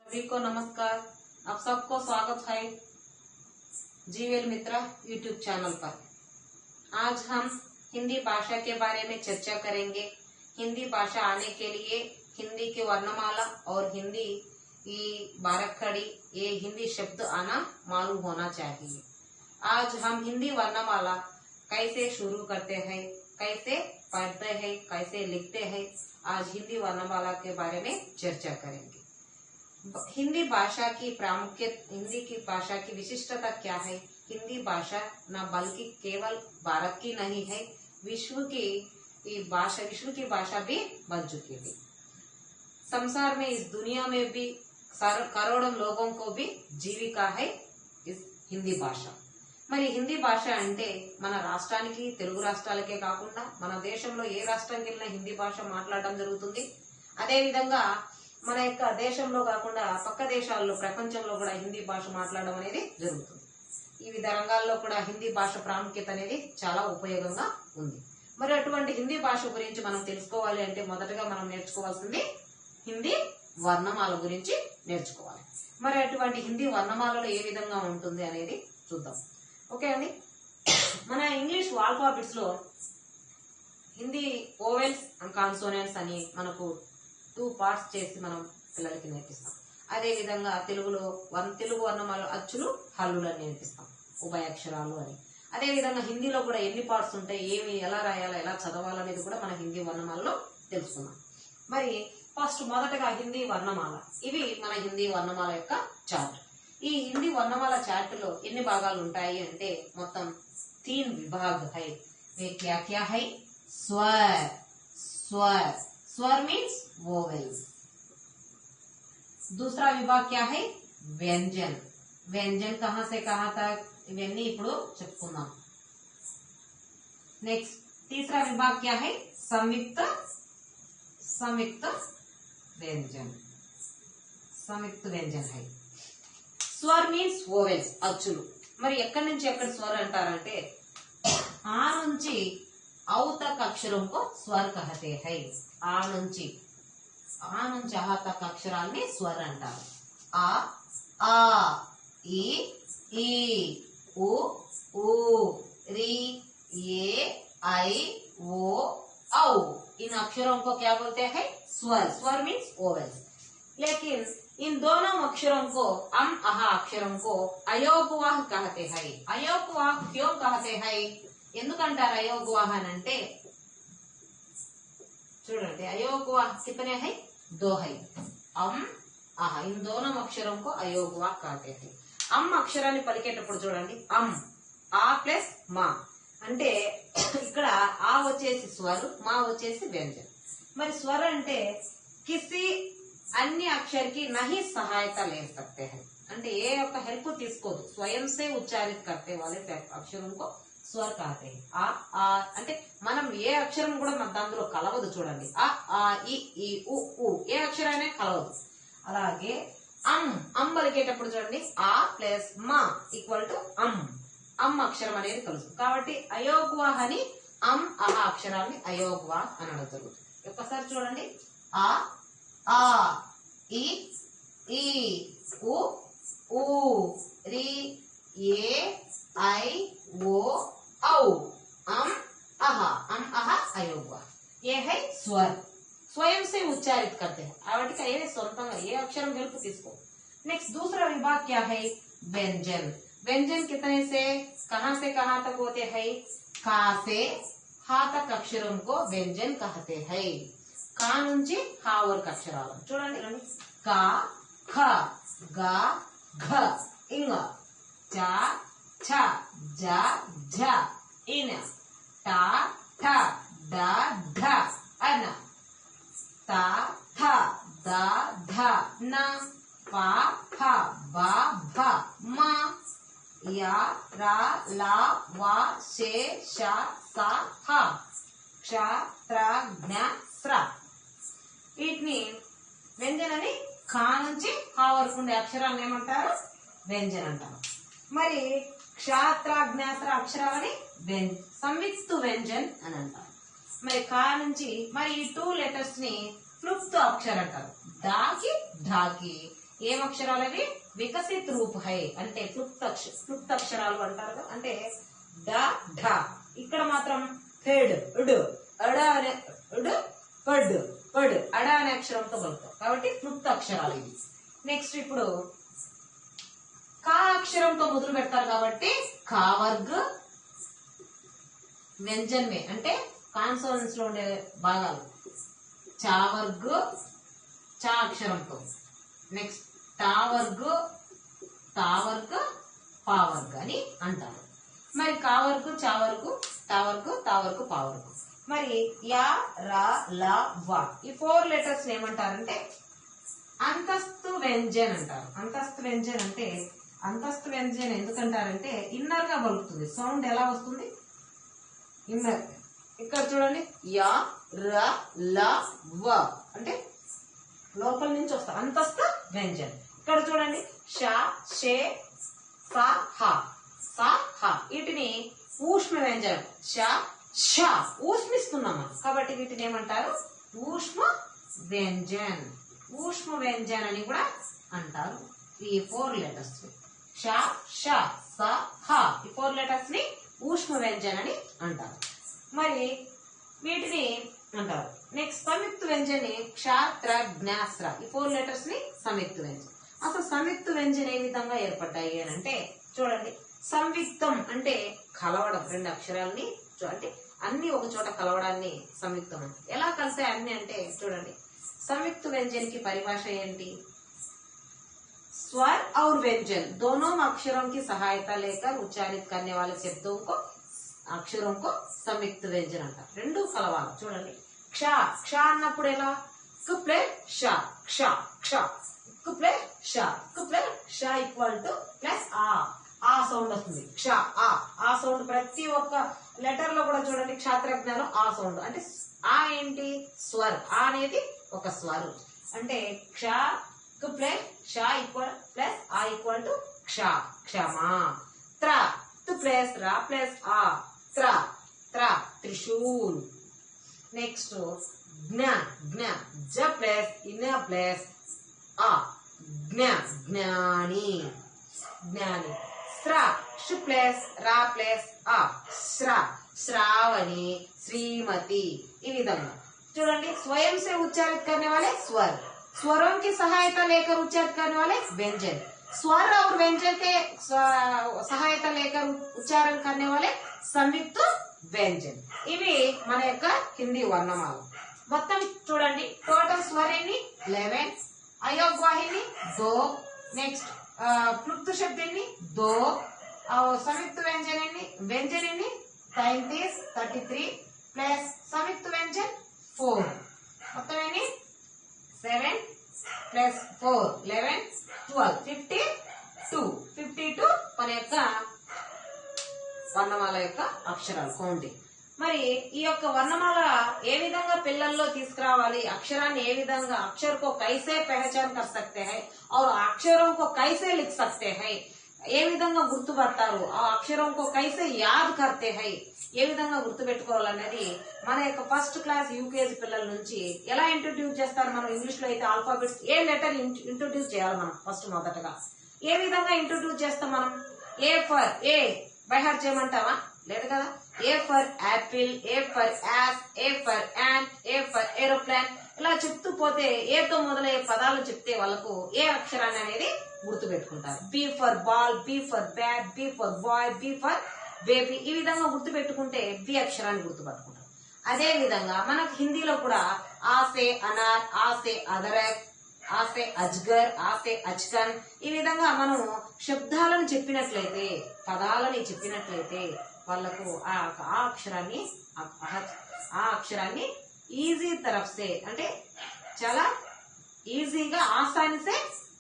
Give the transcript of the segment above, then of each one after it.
सभी को नमस्कार। आप सबको स्वागत है जीवेल मित्रा यूट्यूब चैनल पर। आज हम हिंदी भाषा के बारे में चर्चा करेंगे। हिंदी भाषा आने के लिए हिंदी की वर्णमाला और हिंदी की बारखड़ी ये हिंदी शब्द आना मालूम होना चाहिए। आज हम हिंदी वर्णमाला कैसे शुरू करते हैं, कैसे पढ़ते हैं, कैसे लिखते हैं, आज हिंदी वर्णमाला के बारे में चर्चा करेंगे। हिंदी भाषा की प्रामुख्यता, हिंदी की भाषा की विशिष्टता क्या है? हिंदी भाषा न बल्कि केवल भारत की नहीं है, विश्व की भाषा भी बन चुकी है। संसार में, इस दुनिया में भी करोड़ों लोगों को भी जीविका है इस हिंदी भाषा। మరి హిందీ భాష అంటే మన రాష్ట్రానికి, తెలుగు రాష్ట్రాలకే కాకుండా మన దేశంలో ఏ రాష్ట్రానికి వెళ్ళినా హిందీ భాష మాట్లాడడం జరుగుతుంది. అదే విధంగా మన యొక్క దేశంలో కాకుండా పక్క దేశాల్లో, ప్రపంచంలో కూడా హిందీ భాష మాట్లాడడం అనేది జరుగుతుంది. వివిధ రంగాల్లో కూడా హిందీ భాష ప్రాముఖ్యత అనేది చాలా ఉపయోగంగా ఉంది. మరి అటువంటి హిందీ భాష గురించి మనం తెలుసుకోవాలి అంటే మొదటగా మనం నేర్చుకోవాల్సింది హిందీ వర్ణమాల గురించి నేర్చుకోవాలి. మరి అటువంటి హిందీ వర్ణమాలలో ఏ విధంగా ఉంటుంది అనేది చూద్దాం. ఓకే అండి. మన ఇంగ్లీష్ ఆల్ఫాబెట్స్ లో హిందీ ఓవెల్స్ అండ్ కాన్సోనెంట్స్ అని మనకు 2 పార్ట్స్ చేసి మనం పిల్లలకి నేర్పిస్తాం. అదే విధంగా తెలుగులో తెలుగు వర్ణమాల అచ్చులు, హల్లులు అని నేర్పిస్తాం, ఉభయాక్షరాలు అని. అదే విధంగా హిందీలో కూడా ఎన్ని పార్ట్స్ ఉంటాయి, ఏమి ఎలా రాయాలో, ఎలా చదవాలనేది కూడా మన హిందీ వర్ణమాలలో తెలుసుకున్నాం. మరి ఫస్ట్ మొదటగా హిందీ వర్ణమాల. ఇవి మన హిందీ వర్ణమాల యొక్క చార్ట్. ఈ హిందీ వర్ణమాల చార్ట్ లో ఎన్ని భాగాలు ఉంటాయి అంటే మొత్తం 3 విభాग है। वे क्या क्या है? स्वर, स्वर, स्वर मीन्स वोवेल्स। दूसरा विभाग क्या है? व्यंजन, व्यंजन कहां से कहां तक, इवన్నీ ఇప్పుడు చెప్పుకుందాం. नेक्स्ट तीसरा विभाग क्या है? संयुक्त, संयुक्त व्यंजन, संयुक्त व्यंजन है। స్వర్ మీన్స్ ఓవెల్స్, అచ్చులు. మరి ఎక్కడి నుంచి ఎక్కడ స్వర్ అంటారంటే ఆ నుంచి ఔ తక్ అక్షరం కో స్వర్ కహతే హై. ఆ నుంచి ఆ తక్ అక్షరాల్ని స్వర్ అంటారు. ఆ, ఆ, ఈ, ఈ, ఉ, ఊ, రి, ఏ, ఐ, ఓ, औ. इन अक्षरों को क्या बोलते हैं? स्वर. स्वर मीन्स ओवेल्स. लेकिन इन दोनों अक्षरों को, अम अह अक्षरों को अयोगवाह कहते हैं. अयोगवाह क्यों कहते हैं? ఎందుకంటారు అయోగవాహ అంటే చూడండి, అయోగవాह कितने हैं? 2 है. अम अह, इन दोनों अक्षरों को अयोगवाह कहते हैं. అమ్ అక్షరాన్ని పలికేటప్పుడు చూడండి, అమ్, ఆ ప్లస్ మా అంటే ఇక్కడ ఆ వచ్చేసి స్వర్, మా వచ్చేసి వ్యంజన్. మరి స్వర్ అంటే కిసి अन्य अक्षर की नहीं सहायता ले सकते हैं, అంటే ఏ యొక్క హెల్ప్ తీసుకోదు, స్వయం సే ఉచ్చారిత करते वाले అక్షరం को స్వర్ कहते हैं. ఆ అంటే మనం ఏ అక్షరం కూడా మన దాంట్లో కలవదు. చూడండి, ఆ ఈ ఉ ఏ అక్షరమైనా కలవదు. అలాగే అమ్ పలికేటప్పుడు చూడండి, ఆ ప్లస్ మా ఈక్వల్ టు అమ్ అక్షరం అనేది కలుసు. కాబట్టి అయోగ్వాహ్ అని అమ్ అహ అక్షరాన్ని అయోగ్వాహ్ అనడం జరుగుతుంది. ఒక్కసారి చూడండి, ఆ, ఆ, ఈ, ఈ, ఉ, ఊ, రి, ఏ, ఐ, ఓ, औ. अम अह अयोगवाह. ये है स्वर, स्वयं से उच्चारित करते हैं. वाटिका ये स्वतंत्र ये अक्षर हेल्प తీసుకో. नेक्स्ट दूसरा विभाग क्या है? व्यंजन. व्यंजन कितने से कहां तक होते हैं? का से हा तक अक्षरों को व्यंजन कहते हैं. का నుంచి హా వరకు అక్షరాలు చూడండి. కా, ఖ, గా, ఘ, ఇంగ, చ, ఛ, జ, ఝ, ఇన, ట, ఠ, డ, ఢ, అన, త, థ, ద, ధ, న, ప, ఫ, బ, భ, మ, య, ర, ల, వ, శే, ష, స, హ, క్ష, త్ర, జ్ఞ, స్ర. వీటిని వ్యంజన్ అని ఖా నుంచి హా వరకు ఉండే అక్షరాలను ఏమంటారు? వ్యంజన్ అంటారు. మరి క్షాత్రాజ్ఞాస్ర అక్షరాలని సంయుక్త వ్యంజన్ అని అంటారు. మరి కా నుంచి మరి ఈ 2 లెటర్స్ ని క్లుప్త అక్షర అంటారు. డాకి ఢాకి, ఏం అక్షరాలు అవి? వికసిత్ రూప్ హై అంటే క్లుప్తాక్షరాలు అంటారు కదా, అంటే డ ఢ. ఇక్కడ మాత్రం హెడ్ ఉడ్ అడ అనే ఉడ్ పడ్ పడ్ అడ అనే అక్షరంతో కలుపుతాం కాబట్టి క్లుప్తాక్షరాలు ఇవి. నెక్స్ట్ ఇప్పుడు కా అక్షరంతో మొదలు పెడతారు కాబట్టి కా వర్గ్ వ్యంజన్ మే అంటే కాన్సోనెంట్స్ లో ఉండే భాగాలు. చా వర్గ్ చా అక్షరంతో. నెక్స్ట్ టా వర్గ్ తా వర్గ్ పా వర్గ్ అని అంటారు. మరి కా వర్గ్ చా వర్గ్ టా వర్గ్ తా వర్గ్ పా వర్గ్. మరి యా రా లా వా ఈ 4 లెటర్స్ ఏమంటారంటే అంతస్తు వ్యంజన్ అంటారు. అంతస్తు వ్యంజన్ అంటే అంతస్తు వ్యంజన్ ఎందుకంటారంటే ఇన్నర్ గా పలుకుతుంది. సౌండ్ ఎలా వస్తుంది? ఇన్నర్. ఇక్కడ చూడండి యా ర ల వ అంటే లోపల నుంచి వస్తా అంతస్తు వ్యంజన్. ఇక్కడ చూడండి ష షే స హ స హ వీటిని ఊష్మ వ్యంజనం. ష ష ఊష్మిస్తున్నాం కాబట్టి వీటిని ఏమంటారు? ఊష్మ వ్యంజన్. ఊష్మ వ్యంజన్ అని కూడా అంటారు ఈ 4 లెటర్స్. ష ష స హ ఈ 4 లెటర్స్ ని ఊష్మ వ్యంజన్ అని అంటారు. మరి వీటిని అంటారు. నెక్స్ట్ సంయుక్త వ్యంజని క్షాత్ర జ్ఞాస్త్ర ఈ 4 లెటర్స్ ని సంయుక్త వ్యంజన్. అసలు సంయుక్త వ్యంజన్ ఏ విధంగా ఏర్పడ్డాయి అని అంటే చూడండి, సంయుక్తం అంటే కలవడం, 2 అక్షరాలని అంటే అన్ని ఒక చోట కలవడాన్ని సంయుక్తం అంటే. ఎలా కలిసాయి అన్ని అంటే చూడండి, संयुक्त व्यंजन की परिभाषा ఏంటి? स्वर और व्यंजन दोनों अक्षरों की सहायता लेकर उच्चारित करने वाले शब्दों को అక్షరం को సంయుక్త వ్యంజన అంటారు. రెండు కలవాలి. చూడండి క్ష క్ష అన్నప్పుడు ఎలా? క్ ప్లస్ ష క్ష క్ష క్ ప్లస్ ష క్ ప్లస్ ష ఈక్వల్ టు ప్లస్ ఆ సౌండ్ వస్తుంది. క్ష ఆ సౌండ్ ప్రతి ఒక్క లెటర్ లో కూడా చూడండి క్షాత్రజ్ఞానం ఆ సౌండ్ అంటే ఆ ఏంటి? స్వర్. ఆ అనేది ఒక స్వరు అంటే క్ష క్ ప్లస్ ష ఈక్వల్ ప్లస్ ఆ ఈక్వల్ టు క్ష క్షమా. త్ర తు ప్లస్ రా ప్లస్ ఆ త్ర త్ర త్రిశూల్. నెక్స్ట్ జ్ఞ జ్ఞ జ ప్లస్ ఇన ప్లస్ ఆ జ్ఞ జ్ఞాని జ్ఞాని. స్ర షు ప్లస్ రా ప్లస్ ఆ స్ర श्रावणी श्रीमती. ఈ విధంగా చూడండి स्वयं से उच्चारित करने वाले स्वर, स्वरों की सहायता लेकर उच्चारित करने वाले व्यंजन, स्वर और व्यंजन के सहायता लेकर उच्चारण करने वाले संयुक्त व्यंजन. ఇవి మన యొక్క హిందీ వర్ణమాల. మొత్తం చూడండి టోటల్ స్వర్ ఎన్ని? 11, అయోగ్వాహిని 2, నెక్స్ట్ క్లుప్త శబ్ద ఎన్ని? 2, సంయుక్త వ్యంజన ఎన్ని? వ్యంజన ఎన్ని? 33 ప్లస్ సంయుక్త వ్యంజన్ 4 మొత్తం ఎన్ని? 7 ప్లస్ 4 11 12 52 మన యొక్క వర్ణమాల యొక్క అక్షరాలు కౌంటింగ్. మరి ఈ యొక్క వర్ణమాల ఏ విధంగా పిల్లల్లో తీసుకురావాలి, అక్షరాన్ని ఏ విధంగా అక్షर को कैसे पहचान कर सकते हैं और अक्षरों को कैसे लिख सकते हैं, ఏ విధంగా గుర్తుపడతారు, ఆ అక్షరం को कैसे याद करते हैं, ఏ విధంగా గుర్తుపెట్టుకోవాలనేది మన యొక్క ఫస్ట్ క్లాస్ యూకేజీ పిల్లల నుంచి ఎలా ఇంట్రొడ్యూస్ చేస్తారు. మనం ఇంగ్లీష్ లో అయితే ఆల్ఫాబెట్స్ ఏ లెటర్ ఇంట్రొడ్యూస్ చేయాలి మనం ఫస్ట్ మొదటగా. ఏ విధంగా ఇంట్రొడ్యూస్ చేస్తాం మనం? A for A by heart చేయమంటావా? లేదు కదా. A for apple, A for ass, A for ant, A for aeroplane ఇలా చెప్తూ పోతే ఏతో మొదలయ్యే పదాలు చెప్తే వాళ్ళకు ఏ అక్షరాన్ని అనేది గుర్తు పెట్టుకుంటారు. B for ball, B for bat, B for boy, B for baby ఈ విధంగా గుర్తు పెట్టుకుంటే బి అక్షరాన్ని గుర్తుపట్టుకుంటారు. అదే విధంగా మనకు హిందీలో కూడా ఆసే అనార్, ఆసే అదరక్, ఆసే అజ్గర్, ఆసే అజ్కన్ ఈ విధంగా మనం శబ్దాలను చెప్పినట్లయితే, పదాలని చెప్పినట్లయితే వాళ్ళకు ఆ అక్షరాన్ని ఈజీ తరఫ్ సే అంటే చాలా ఈజీగా ఆసాని సే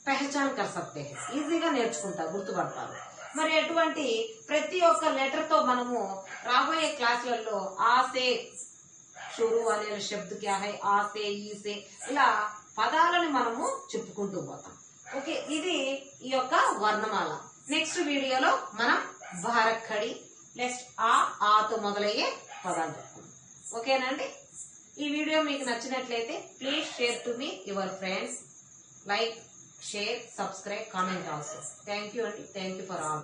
పెహచాన్ కర్ సక్తే హై, ఈజీగా నేర్చుకుంటారు, గుర్తుపడతారు. మరి ఎటువంటి ప్రతి ఒక్క లెటర్ తో మనము రాబోయే క్లాసులలో ఆసే షురు అనే శబ్ద క్యా హై, ఆసే ఈసే ఇలా పదాలను మనము చెప్పుకుంటూ పోతాం. ఓకే, ఇది ఈ యొక్క వర్ణమాల. నెక్స్ట్ వీడియోలో మనం భారఖడి నెక్స్ట్ ఆతో మొదలయ్యే పదాలు చెప్పుకుందాం. ఓకేనండి. ఈ వీడియో మీకు నచ్చినట్లయితే please share to me your friends, like share, subscribe, comment also. Thank you and thank you for all.